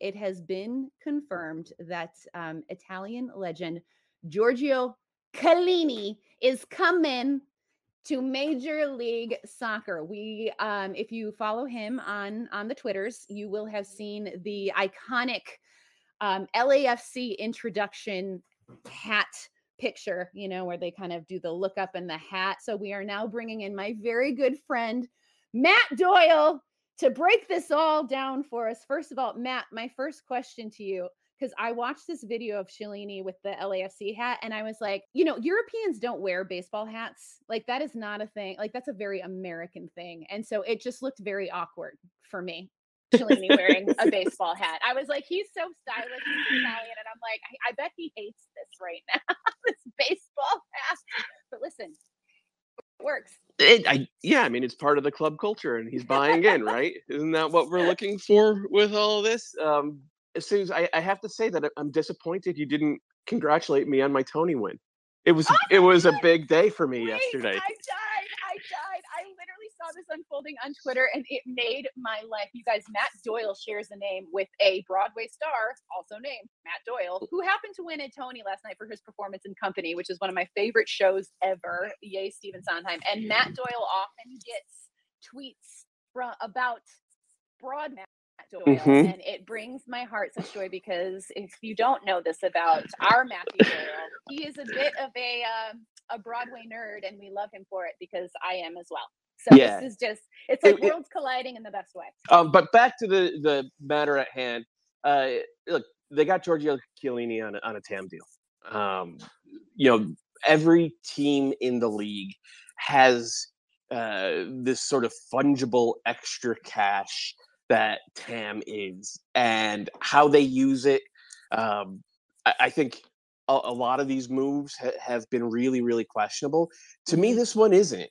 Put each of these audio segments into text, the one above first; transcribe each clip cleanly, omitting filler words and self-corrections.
it has been confirmed that Italian legend Giorgio Chiellini is coming to Major League Soccer. We, if you follow him on the Twitters, you will have seen the iconic LAFC introduction hat picture, you know, where they kind of do the look up in the hat. So we are now bringing in my very good friend, Matt Doyle, to break this all down for us. First of all, Matt, my first question to you, because I watched this video of Chiellini with the LAFC hat, and I was like, you know, Europeans don't wear baseball hats. Like, that is not a thing. Like, that's a very American thing. And so it just looked very awkward for me, Chiellini wearing a baseball hat. I was like, he's so stylish, he's Italian, and I'm like, I bet he hates this right now, this baseball hat. But listen, it works. Yeah, I mean, it's part of the club culture, and he's buying in, right? Isn't that what we're looking for with all of this? As soon as I have to say that I'm disappointed you didn't congratulate me on my Tony win. It was a big day for me yesterday. I died. I literally saw this unfolding on Twitter, and it made my life. You guys, Matt Doyle shares a name with a Broadway star, also named Matt Doyle, who happened to win a Tony last night for his performance in Company, which is one of my favorite shows ever. Yay, Stephen Sondheim. And Matt Doyle often gets tweets about Broad Matt Doyle, and it brings my heart such joy, because if you don't know this about our Matthew Doyle, he is a bit of a Broadway nerd, and we love him for it, because I am as well. So yeah. This is just, it's like worlds colliding in the best way. But back to the matter at hand. Look, they got Giorgio Chiellini on a TAM deal. You know, every team in the league has this sort of fungible extra cash that TAM is, and how they use it. I think a lot of these moves have been really, really questionable. To me, this one isn't.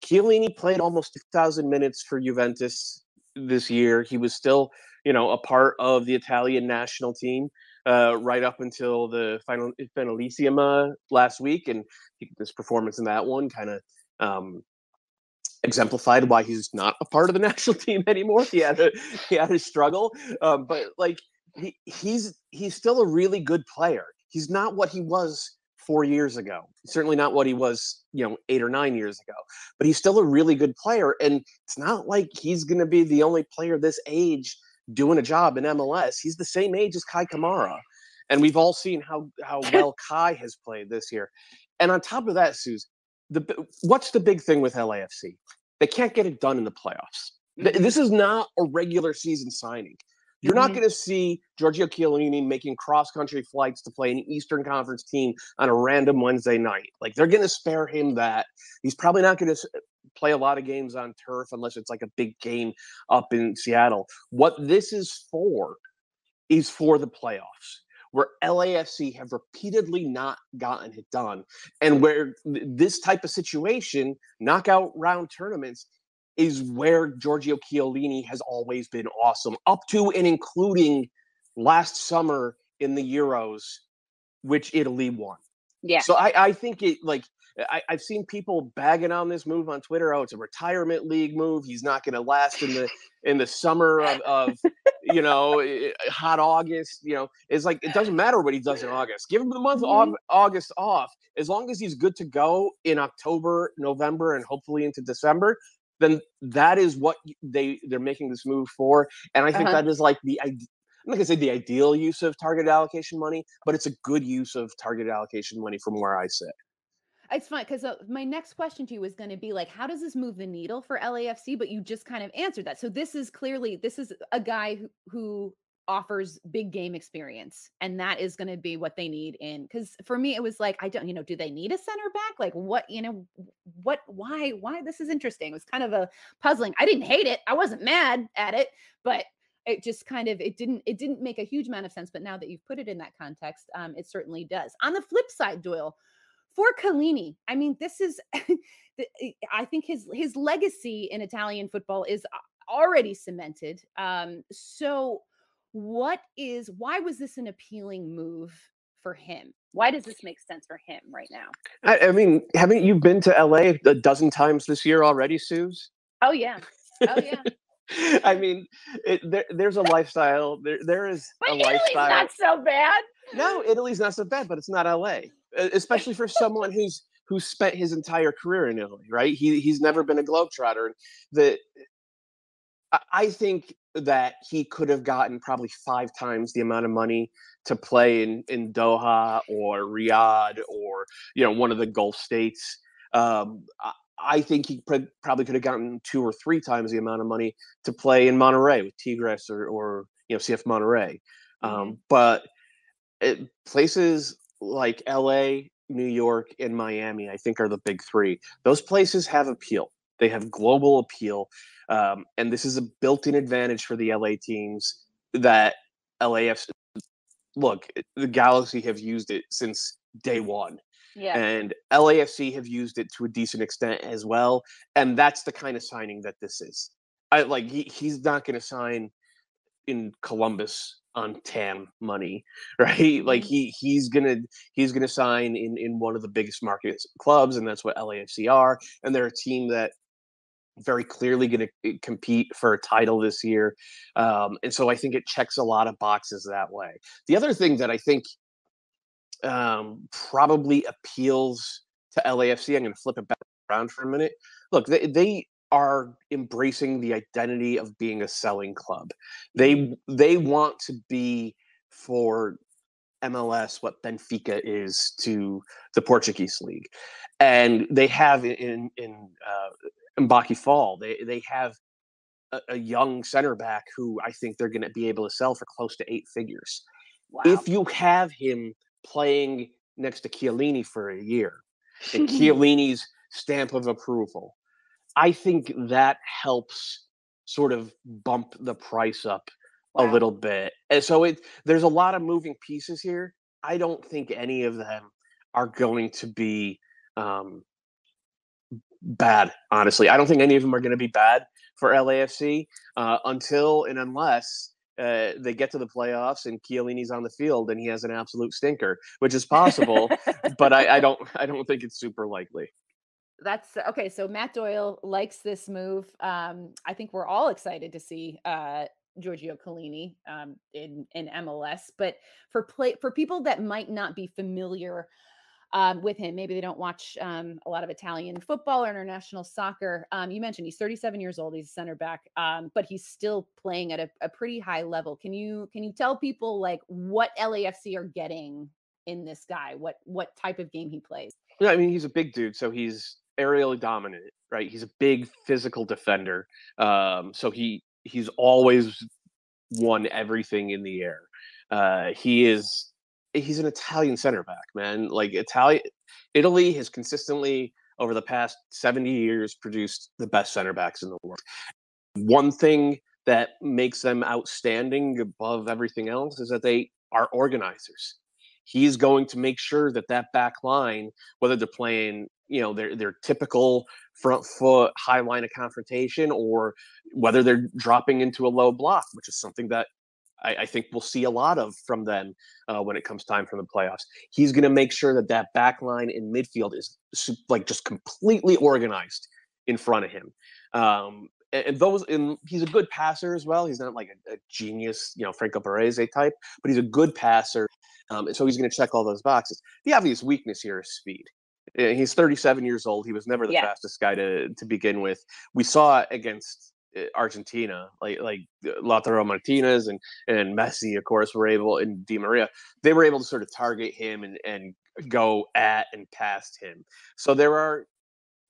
Chiellini played almost 2,000 minutes for Juventus this year. He was still, you know, a part of the Italian national team right up until the finalissima last week, and this performance in that one kind of exemplified why he's not a part of the national team anymore. He had a struggle, but like he's still a really good player. He's not what he was 4 years ago. Certainly not what he was, 8 or 9 years ago. But he's still a really good player, and it's not like he's going to be the only player this age doing a job in MLS. He's the same age as Kai Kamara, and we've all seen how well Kai has played this year. And on top of that, Suze, what's the big thing with LAFC? They can't get it done in the playoffs. This is not a regular season signing. You're not going to see Giorgio Chiellini making cross-country flights to play an Eastern Conference team on a random Wednesday night. Like, they're going to spare him that. He's probably not going to play a lot of games on turf unless it's like a big game up in Seattle. What this is for the playoffs, where LAFC have repeatedly not gotten it done, and where this type of situation, knockout round tournaments, is where Giorgio Chiellini has always been awesome, up to and including last summer in the Euros, which Italy won. Yeah. So I think I've seen people bagging on this move on Twitter. Oh, it's a retirement league move. He's not going to last in the summer of hot August. It's like, it doesn't matter what he does in August. Give him the month of August off. As long as he's good to go in October, November, and hopefully into December, then that is what they're making this move for. And I think that is like I'm not going to say the ideal use of targeted allocation money, but it's a good use of targeted allocation money from where I sit. It's fine, because my next question to you is going to be like, how does this move the needle for LAFC? But you just kind of answered that. So this is a guy who offers big game experience, and that is going to be what they need in. Because for me, it was like, I don't, do they need a center back? Like, why? This is interesting. It was kind of a puzzling. I didn't hate it. I wasn't mad at it, but it just kind of, it didn't make a huge amount of sense. But now that you've put it in that context, it certainly does. On the flip side, Doyle, for Chiellini, I mean, this is, I think his legacy in Italian football is already cemented. So why was this an appealing move for him? Why does this make sense for him right now? I mean, haven't you been to LA a dozen times this year already, Suze? Oh, yeah. I mean, there's a lifestyle. There is But a Italy's lifestyle. not so bad. No, Italy's not so bad, but it's not LA, especially for someone who's spent his entire career in Italy, right? He's never been a globetrotter. The I think that he could have gotten probably 5 times the amount of money to play in Doha or Riyadh or one of the Gulf states. I think he probably could have gotten 2 or 3 times the amount of money to play in Monterrey with Tigres or CF Monterrey. But places like LA, New York, and Miami, I think, are the big three. Those places have appeal. They have global appeal. And this is a built-in advantage for the LA teams that LAFC, look, the Galaxy have used it since day one. Yeah. And LAFC have used it to a decent extent as well. And that's the kind of signing that this is. He's not going to sign in Columbus on TAM money, right? Like he's gonna sign in one of the biggest market clubs, and that's what LAFC are. And they're a team that very clearly going to compete for a title this year. And so I think it checks a lot of boxes that way. The other thing that I think probably appeals to LAFC, I'm going to flip it back around for a minute. Look, they are embracing the identity of being a selling club. They want to be for MLS what Benfica is to the Portuguese league, and they have in Mbaki Fall, they have a young center back who I think they're going to be able to sell for close to 8 figures. Wow. If you have him playing next to Chiellini for a year and Chiellini's stamp of approval, I think that helps sort of bump the price up a little bit. And so there's a lot of moving pieces here. I don't think any of them are going to be bad, honestly. I don't think any of them are going to be bad for LAFC until and unless they get to the playoffs and Chiellini's on the field and he has an absolute stinker, which is possible, but I don't think it's super likely. That's okay. So Matt Doyle likes this move. I think we're all excited to see Giorgio Chiellini in MLS. But for people that might not be familiar with him, maybe they don't watch a lot of Italian football or international soccer. You mentioned he's 37 years old. He's a center back, but he's still playing at a pretty high level. Can you tell people like what LAFC are getting in this guy? What type of game he plays? Yeah, I mean, he's a big dude, so he's aerially dominant, right? He's a big physical defender. So he's always won everything in the air. He's an Italian center back, man. Like Italy has consistently over the past 70 years produced the best center backs in the world. One thing that makes them outstanding above everything else is that they are organizers. He's going to make sure that back line, whether they're playing, their typical front foot high line of confrontation, or whether they're dropping into a low block, which is something that I think we'll see a lot of from them when it comes time for the playoffs. He's going to make sure that back line in midfield is like just completely organized in front of him. And he's a good passer as well. He's not like a genius, Franco Baresi type, but he's a good passer. And so he's going to check all those boxes. The obvious weakness here is speed. He's 37 years old. He was never the fastest guy to begin with. We saw it against Argentina, like Lautaro Martinez and Messi, of course, were able, and Di Maria, they were able to sort of target him and go at and past him. So there are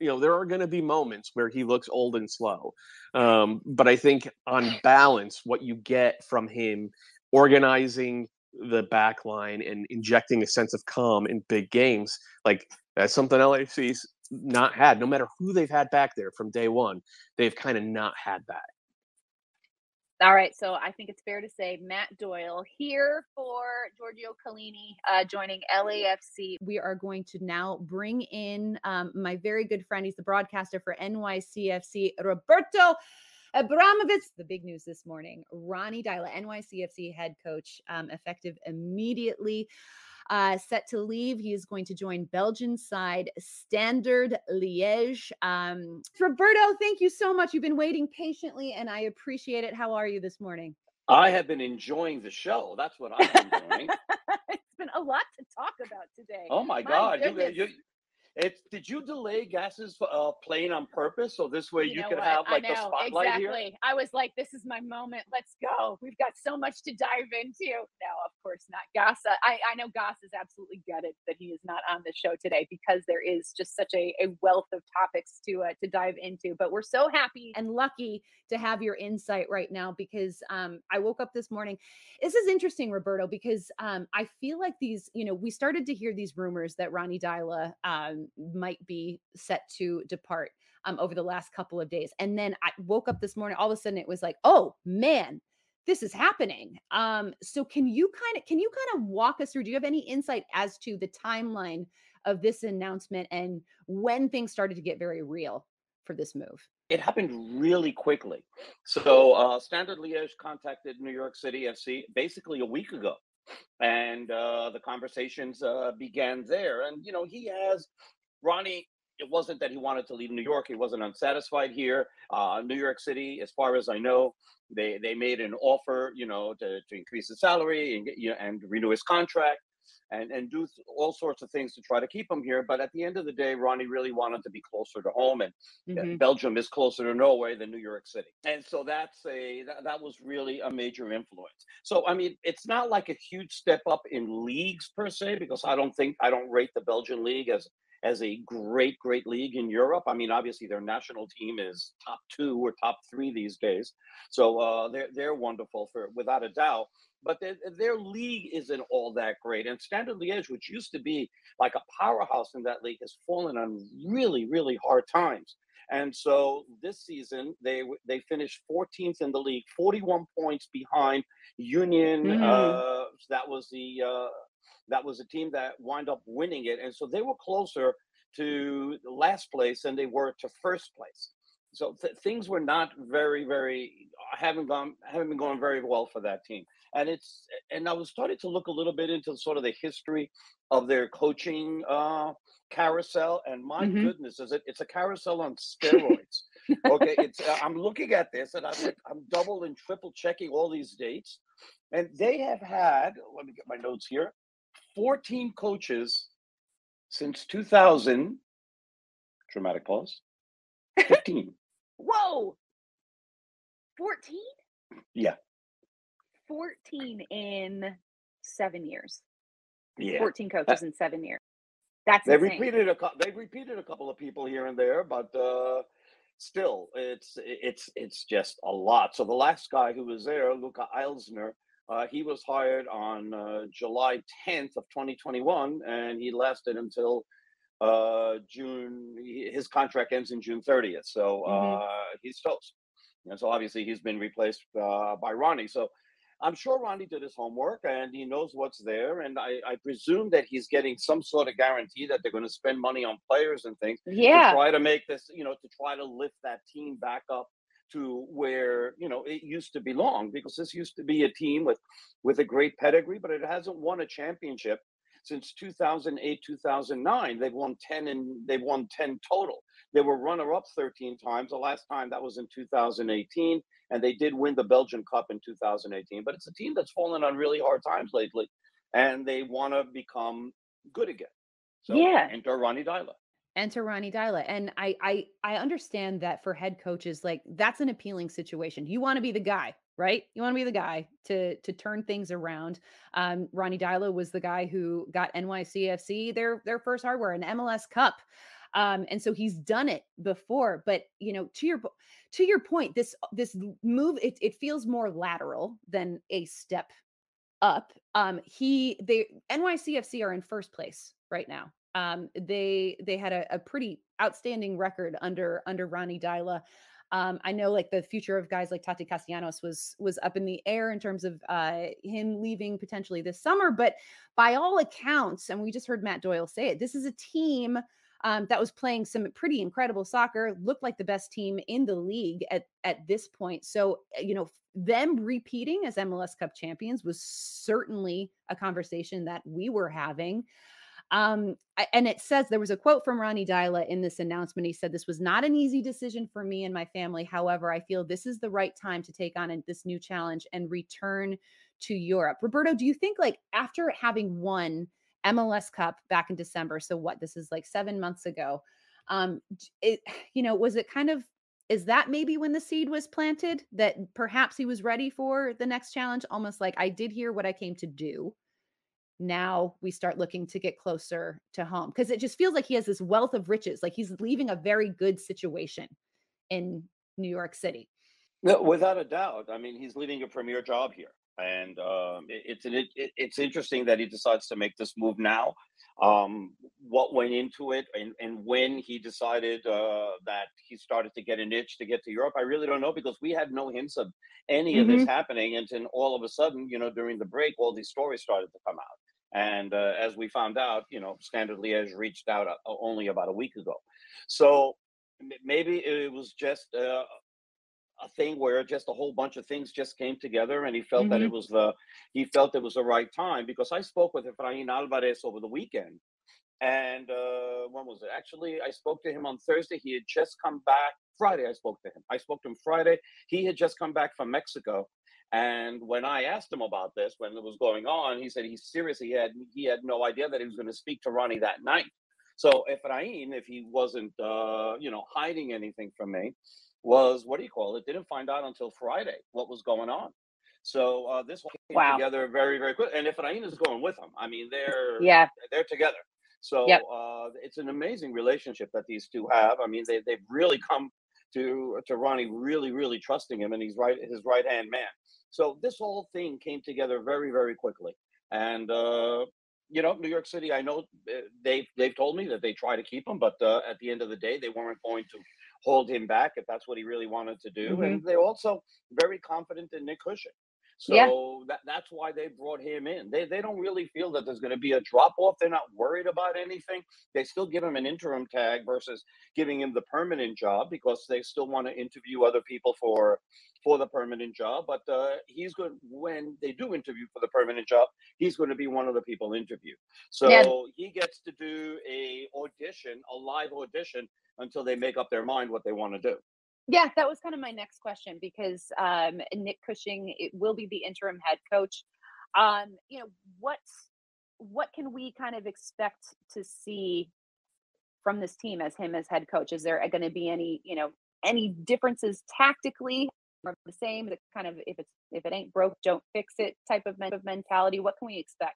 going to be moments where he looks old and slow. But I think on balance, what you get from him organizing the back line and injecting a sense of calm in big games, like that's something LAFC's not had. No matter who they've had back there from day one, they've kind of not had that. All right, so I think it's fair to say Matt Doyle here for Giorgio Chiellini joining LAFC. We are going to now bring in my very good friend. He's the broadcaster for NYCFC, Roberto Abramovich. The big news this morning, Ronnie Deila, NYCFC head coach, effective immediately. set to leave. He is going to join Belgian side Standard Liège. Roberto, thank you so much. You've been waiting patiently, and I appreciate it. How are you this morning? I have been enjoying the show. That's what I've been doing. It's been a lot to talk about today. Oh my God! Goodness. Did you delay Gas's plane on purpose so this way you could what? have like I know, the spotlight exactly. here? I was like, this is my moment. Let's go. We've got so much to dive into. No, of course not. Gas, I know Gas is absolutely gutted that he is not on the show today because there is just such a wealth of topics to dive into. But we're so happy and lucky to have your insight right now because I woke up this morning. This is interesting, Roberto, because I feel like these, we started to hear these rumors that Ronny Deila might be set to depart over the last couple of days. And then I woke up this morning, all of a sudden it was like, oh man, this is happening. So can you kind of walk us through, do you have any insight as to the timeline of this announcement and when things started to get very real for this move? It happened really quickly. So Standard Liège contacted New York City FC basically a week ago. And the conversations began there. And, Ronnie, it wasn't that he wanted to leave New York. He wasn't unsatisfied here. New York City, as far as I know, they made an offer, to increase his salary and renew his contract and do all sorts of things to try to keep him here. But at the end of the day, Ronnie really wanted to be closer to home. And Belgium is closer to Norway than New York City. And so that was really a major influence. So, I mean, it's not like a huge step up in leagues per se, because I don't rate the Belgian league as a great league in Europe. I mean, obviously their national team is top 2 or top 3 these days. So they're wonderful without a doubt. But their league isn't all that great. And Standard Liège, which used to be like a powerhouse in that league, has fallen on really, really hard times. And so this season, they finished 14th in the league, 41 points behind Union. That was the team that wound up winning it. And so they were closer to last place than they were to first place. So things were not haven't been going very well for that team. And I was starting to look a little bit into sort of the history of their coaching carousel. And my goodness, it's a carousel on steroids. Okay, I'm looking at this and I'm double and triple checking all these dates. And they have had, let me get my notes here, 14 coaches since 2000. Dramatic pause. 15. Whoa. 14? Yeah. 14 in 7 years. Yeah. 14 coaches in 7 years. That's they insane. repeated a couple of people here and there, but still, it's just a lot. So the last guy who was there, Luca Eilsner, he was hired on July 10th of 2021, and he lasted until June. His contract ends in June 30th, so he's toast. And so obviously he's been replaced by Ronnie. So I'm sure Ronnie did his homework and he knows what's there. And I presume that he's getting some sort of guarantee that they're going to spend money on players and things to try to make this, to try to lift that team back up to where, it used to belong, because this used to be a team with a great pedigree, but it hasn't won a championship since 2008, 2009. They've won 10 total. They were runner-up 13 times. The last time, that was in 2018, and they did win the Belgian Cup in 2018. But it's a team that's fallen on really hard times lately, and they want to become good again. So enter Ronny Deila. Enter Ronny Deila. And I understand that for head coaches, like, that's an appealing situation. You want to be the guy, right? You want to be the guy to turn things around. Ronny Deila was the guy who got NYCFC their first hardware, an MLS Cup. And so he's done it before. But to your point, this move, it feels more lateral than a step up. NYCFC are in first place right now. They had a pretty outstanding record under Ronny Deila. I know, like, the future of guys like Tati Castellanos was up in the air in terms of him leaving potentially this summer. But by all accounts, and we just heard Matt Doyle say it, this is a team that was playing some pretty incredible soccer, looked like the best team in the league at this point. So, them repeating as MLS Cup champions was certainly a conversation that we were having. And it says, there was a quote from Ronnie Deila in this announcement. He said, "This was not an easy decision for me and my family. However, I feel this is the right time to take on this new challenge and return to Europe." Roberto, do you think, like, after having won MLS Cup back in December, so what, this is like 7 months ago, was it kind of, is that maybe when the seed was planted that perhaps he was ready for the next challenge? Almost like, I did here what I came to do. Now we start looking to get closer to home, because it just feels like he has this wealth of riches. Like, he's leaving a very good situation in New York City. No, without a doubt. I mean, he's leaving a premier job here, and it's interesting that he decides to make this move now. What went into it, and when he decided that he started to get an itch to get to Europe, I really don't know, because we had no hints of any of this happening until all of a sudden, during the break, all these stories started to come out. And as we found out, Standard Liège reached out only about a week ago. So maybe it was just a thing where just a whole bunch of things just came together, and he felt that it was the right time. Because I spoke with Efrain Alvarez over the weekend, and when was it? Actually, I spoke to him on Thursday. He had just come back. Friday, I spoke to him Friday. He had just come back from Mexico. And when I asked him about this, when it was going on, he said he's serious. He had no idea that he was going to speak to Ronnie that night. So Efrain, if he wasn't, hiding anything from me, was, didn't find out until Friday what was going on. So this came together very, very quick. And Efrain is going with him. I mean, they're together. So it's an amazing relationship that these two have. I mean, they've really come to Ronnie really, really trusting him, and he's his right-hand man. So this whole thing came together very, very quickly. And New York City, I know they've told me that they try to keep him, but at the end of the day, they weren't going to hold him back if that's what he really wanted to do. And they're also very confident in Nick Cushing. So that's why they brought him in. They don't really feel that there's going to be a drop-off. They're not worried about anything. They still give him an interim tag versus giving him the permanent job, because they still want to interview other people for the permanent job. But he's going, when they do interview for the permanent job, he's going to be one of the people interviewed. So he gets to do a live audition, until they make up their mind what they want to do. Yeah, that was kind of my next question, because Nick Cushing, it will be the interim head coach. What can we kind of expect to see from this team as him as head coach? Is there going to be any differences tactically, or the same? That kind of, if it ain't broke, don't fix it type of mentality. What can we expect?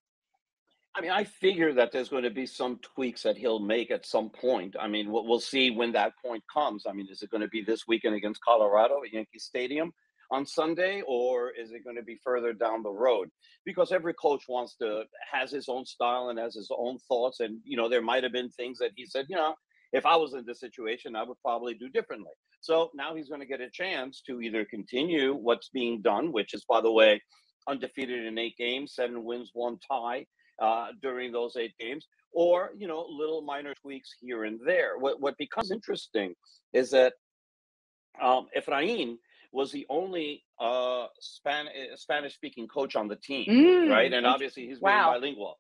I mean, I figure that there's going to be some tweaks that he'll make at some point. I mean, we'll see when that point comes. I mean, is it going to be this weekend against Colorado at Yankee Stadium on Sunday, or is it going to be further down the road? Because every coach has his own style and has his own thoughts. And, there might have been things that he said, if I was in this situation, I would probably do differently. So now he's going to get a chance to either continue what's being done, which is, by the way, undefeated in 8 games, 7 wins, 1 tie. During those 8 games, or little minor tweaks here and there. What becomes interesting is that Efrain was the only Spanish-speaking coach on the team, right? And obviously he's very bilingual.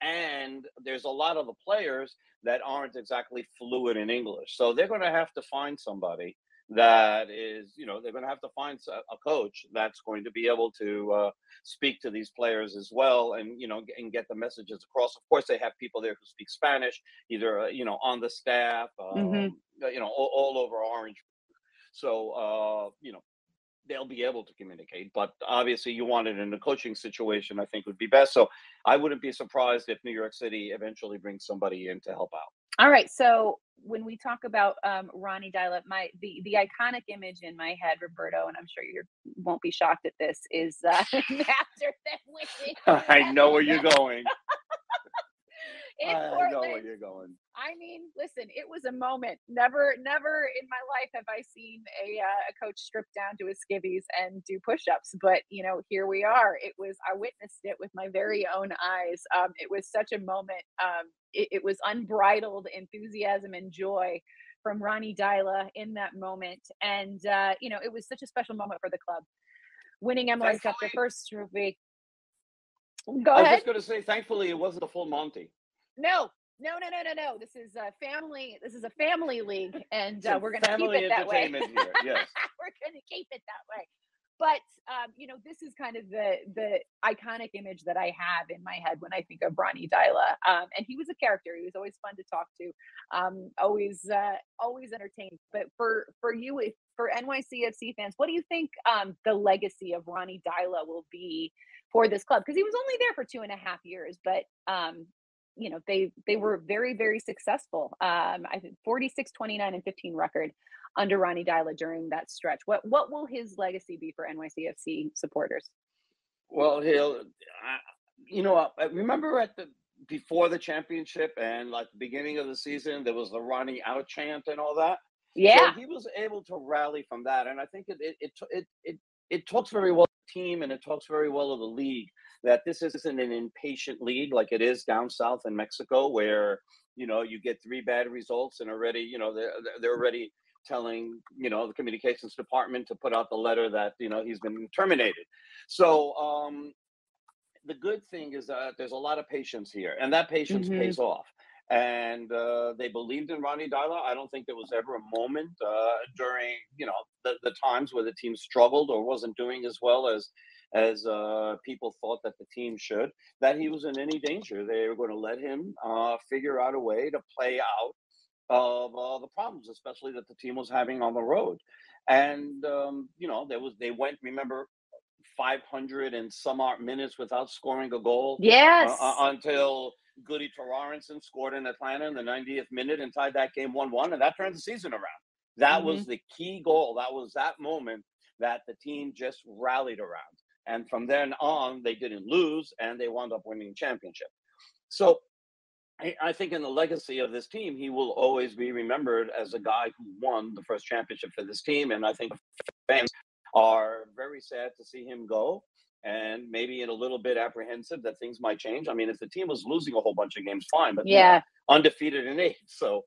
And there's a lot of the players that aren't exactly fluent in English, so they're going to have to find somebody that is, they're going to have to find a coach that's going to be able to speak to these players as well, and and get the messages across. Of course, they have people there who speak Spanish, either on the staff, all over Orange. So they'll be able to communicate. But obviously, you want it in a coaching situation, I think would be best. So I wouldn't be surprised if New York City eventually brings somebody in to help out. All right. So when we talk about Ronnie Deila, the iconic image in my head, Roberto, and I'm sure you won't be shocked at this, is after them winning. I know where you're going. I know where you're going. I mean, listen, it was a moment. Never in my life have I seen a coach strip down to his skivvies and do push-ups. But here we are. I witnessed it with my very own eyes. It was such a moment. It was unbridled enthusiasm and joy from Ronnie Dyla in that moment, and it was such a special moment for the club, winning MLS Cup, their first trophy. Go I was ahead. just going to say, thankfully, it wasn't a full Monty. No. This is a family. This is a family league, and we're going to keep it that way. Here, yes. We're going to keep it that way. But this is kind of the iconic image that I have in my head when I think of Ronnie Dyla. And he was a character. He was always fun to talk to. Always entertained. But for you, for NYCFC fans, what do you think the legacy of Ronnie Dyla will be for this club? Because he was only there for 2.5 years, but they were very, very successful. I think 46, 29, and 15 record under Ronnie Dyla during that stretch. What will his legacy be for NYCFC supporters? Well, I remember before the championship and like the beginning of the season, there was the Ronnie out chant and all that. Yeah. So he was able to rally from that, and I think it talks very well of the team, and it talks very well of the league, that this isn't an impatient league like it is down south in Mexico, where you get 3 bad results and already they're already telling the communications department to put out the letter that he's been terminated. So the good thing is that there's a lot of patience here, and that patience pays off. And they believed in Ronnie Dyla. I don't think there was ever a moment during the times where the team struggled or wasn't doing as well as people thought that the team should, that he was in any danger. They were going to let him figure out a way to play out of the problems, especially that the team was having on the road. And they went, remember, 500 and some odd minutes without scoring a goal. Yes. Until Goody Tararenson scored in Atlanta in the 90th minute and tied that game 1-1, and that turned the season around. That was the key goal. That was that moment that the team just rallied around. And from then on, they didn't lose, and they wound up winning the championship. So I think in the legacy of this team, he will always be remembered as a guy who won the first championship for this team. And I think fans are very sad to see him go, and maybe a little bit apprehensive that things might change. I mean, if the team was losing a whole bunch of games, fine, but undefeated in 8. So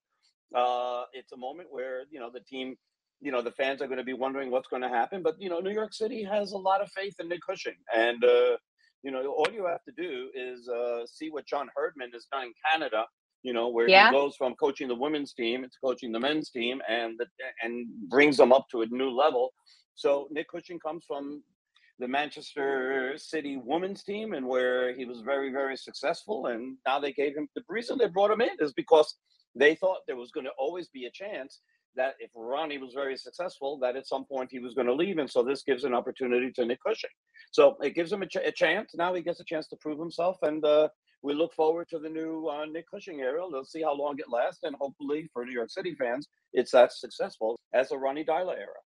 it's a moment where, the team, the fans are going to be wondering what's going to happen. But, New York City has a lot of faith in Nick Cushing. And, all you have to do is see what John Herdman has done in Canada, where he goes from coaching the women's team to coaching the men's team and brings them up to a new level. So Nick Cushing comes from the Manchester City women's team, and where he was very, very successful. And now they gave him, the reason they brought him in is because they thought there was going to always be a chance that if Ronnie was very successful, that at some point he was going to leave. And so this gives an opportunity to Nick Cushing. So it gives him a chance. Now he gets a chance to prove himself. And we look forward to the new Nick Cushing era. Let's see how long it lasts. And hopefully for New York City fans, it's as successful as the Ronnie Dyla era.